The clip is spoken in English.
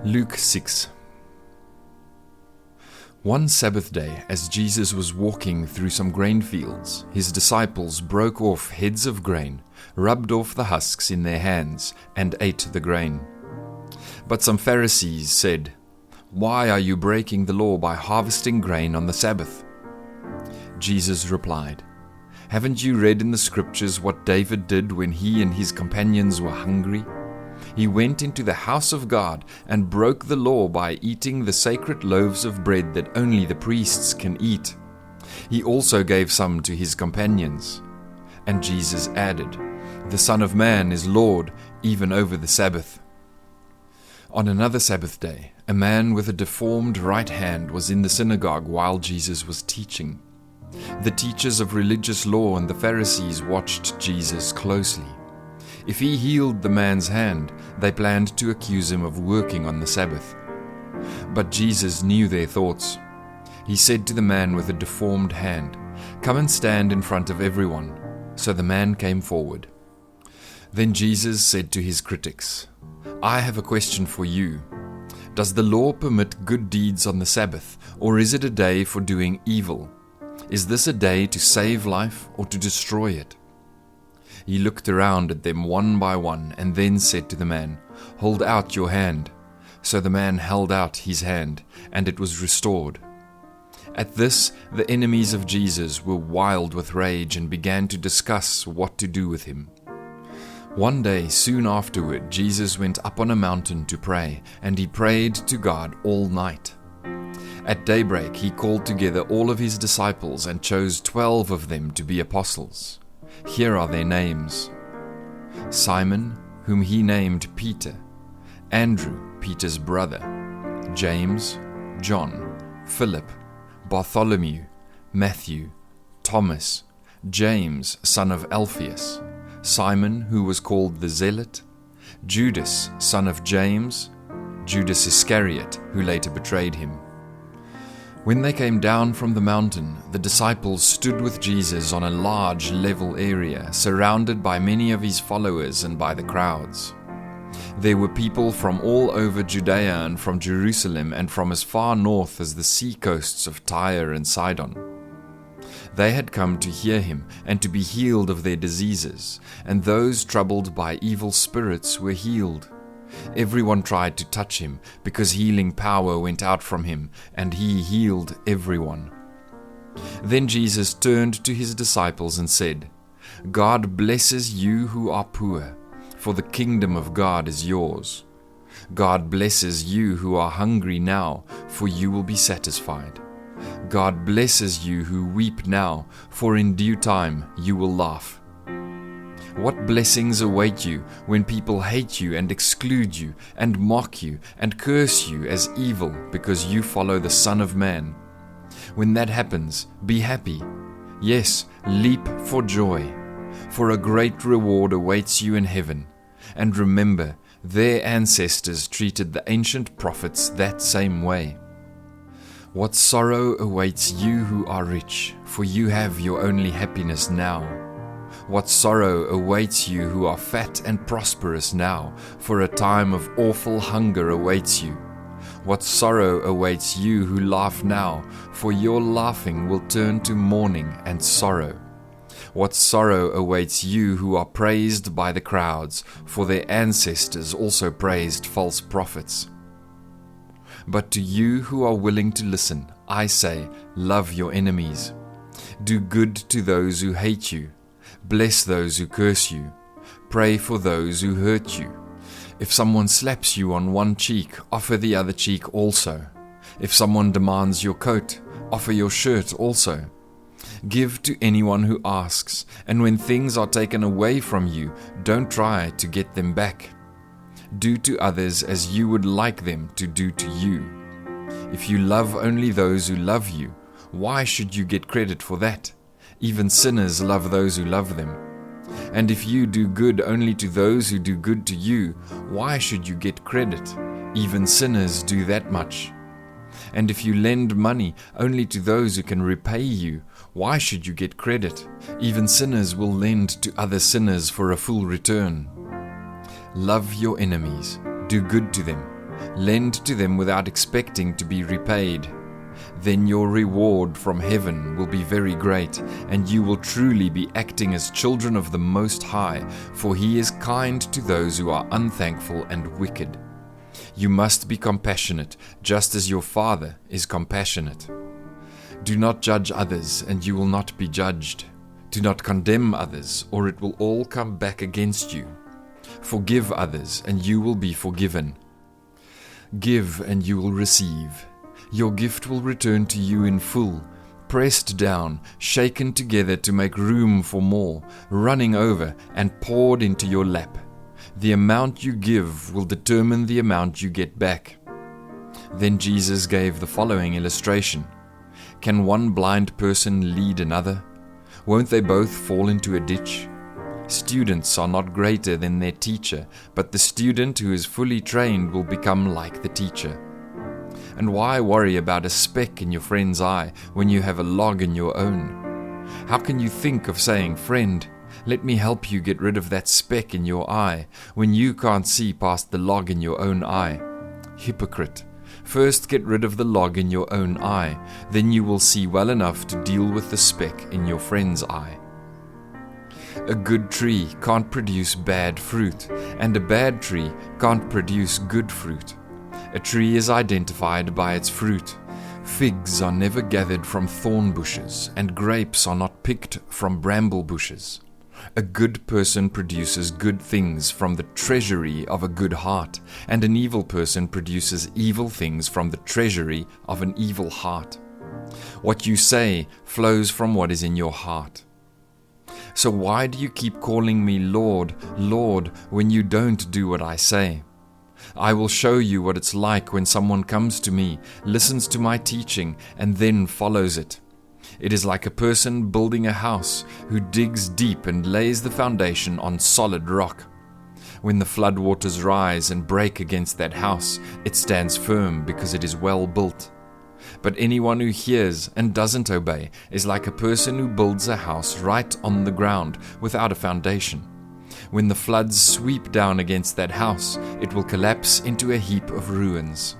Luke 6. One Sabbath day, as Jesus was walking through some grain fields, his disciples broke off heads of grain, rubbed off the husks in their hands, and ate the grain. But some Pharisees said, "Why are you breaking the law by harvesting grain on the Sabbath?" Jesus replied, "Haven't you read in the scriptures what David did when he and his companions were hungry? He went into the house of God and broke the law by eating the sacred loaves of bread that only the priests can eat. He also gave some to his companions." And Jesus added, "The Son of Man is Lord even over the Sabbath." On another Sabbath day, a man with a deformed right hand was in the synagogue while Jesus was teaching. The teachers of religious law and the Pharisees watched Jesus closely. If he healed the man's hand, they planned to accuse him of working on the Sabbath. But Jesus knew their thoughts. He said to the man with a deformed hand, "Come and stand in front of everyone." So the man came forward. Then Jesus said to his critics, "I have a question for you. Does the law permit good deeds on the Sabbath, or is it a day for doing evil? Is this a day to save life or to destroy it?" He looked around at them one by one and then said to the man, "Hold out your hand." So the man held out his hand, and it was restored. At this, the enemies of Jesus were wild with rage and began to discuss what to do with him. One day, soon afterward, Jesus went up on a mountain to pray, and he prayed to God all night. At daybreak, he called together all of his disciples and chose 12 of them to be apostles. Here are their names: Simon, whom he named Peter; Andrew, Peter's brother; James, John, Philip, Bartholomew, Matthew, Thomas, James, son of Alphaeus, Simon, who was called the Zealot, Judas, son of James, Judas Iscariot, who later betrayed him. When they came down from the mountain, the disciples stood with Jesus on a large level area, surrounded by many of his followers and by the crowds. There were people from all over Judea and from Jerusalem and from as far north as the sea coasts of Tyre and Sidon. They had come to hear him and to be healed of their diseases, and those troubled by evil spirits were healed. Everyone tried to touch him, because healing power went out from him, and he healed everyone. Then Jesus turned to his disciples and said, "God blesses you who are poor, for the kingdom of God is yours. God blesses you who are hungry now, for you will be satisfied. God blesses you who weep now, for in due time you will laugh. What blessings await you when people hate you and exclude you and mock you and curse you as evil because you follow the Son of Man. When that happens, be happy. Yes, leap for joy, for a great reward awaits you in heaven. And remember, their ancestors treated the ancient prophets that same way. What sorrow awaits you who are rich, for you have your only happiness now. What sorrow awaits you who are fat and prosperous now, for a time of awful hunger awaits you. What sorrow awaits you who laugh now, for your laughing will turn to mourning and sorrow. What sorrow awaits you who are praised by the crowds, for their ancestors also praised false prophets. But to you who are willing to listen, I say, love your enemies. Do good to those who hate you. Bless those who curse you. Pray for those who hurt you. If someone slaps you on one cheek, offer the other cheek also. If someone demands your coat, offer your shirt also. Give to anyone who asks, and when things are taken away from you, don't try to get them back. Do to others as you would like them to do to you. If you love only those who love you, why should you get credit for that? Even sinners love those who love them. And if you do good only to those who do good to you, why should you get credit? Even sinners do that much. And if you lend money only to those who can repay you, why should you get credit? Even sinners will lend to other sinners for a full return. Love your enemies, do good to them, Lend to them without expecting to be repaid. Then your reward from heaven will be very great, and you will truly be acting as children of the Most High, for He is kind to those who are unthankful and wicked. You must be compassionate, just as your Father is compassionate. Do not judge others, and you will not be judged. Do not condemn others, or it will all come back against you. Forgive others, and you will be forgiven. Give, and you will receive. Your gift will return to you in full, pressed down, shaken together to make room for more, running over and poured into your lap. The amount you give will determine the amount you get back. Then Jesus gave the following illustration. Can one blind person lead another? Won't they both fall into a ditch? Students are not greater than their teacher, but the student who is fully trained will become like the teacher. And why worry about a speck in your friend's eye when you have a log in your own? How can you think of saying, "Friend, let me help you get rid of that speck in your eye," when you can't see past the log in your own eye? Hypocrite! First get rid of the log in your own eye, then you will see well enough to deal with the speck in your friend's eye. A good tree can't produce bad fruit, and a bad tree can't produce good fruit. A tree is identified by its fruit. Figs are never gathered from thorn bushes, and grapes are not picked from bramble bushes. A good person produces good things from the treasury of a good heart, and an evil person produces evil things from the treasury of an evil heart. What you say flows from what is in your heart. So why do you keep calling me Lord, Lord, when you don't do what I say? I will show you what it's like when someone comes to me, listens to my teaching, and then follows it. It is like a person building a house who digs deep and lays the foundation on solid rock. When the floodwaters rise and break against that house, it stands firm because it is well built. But anyone who hears and doesn't obey is like a person who builds a house right on the ground without a foundation. When the floods sweep down against that house, it will collapse into a heap of ruins.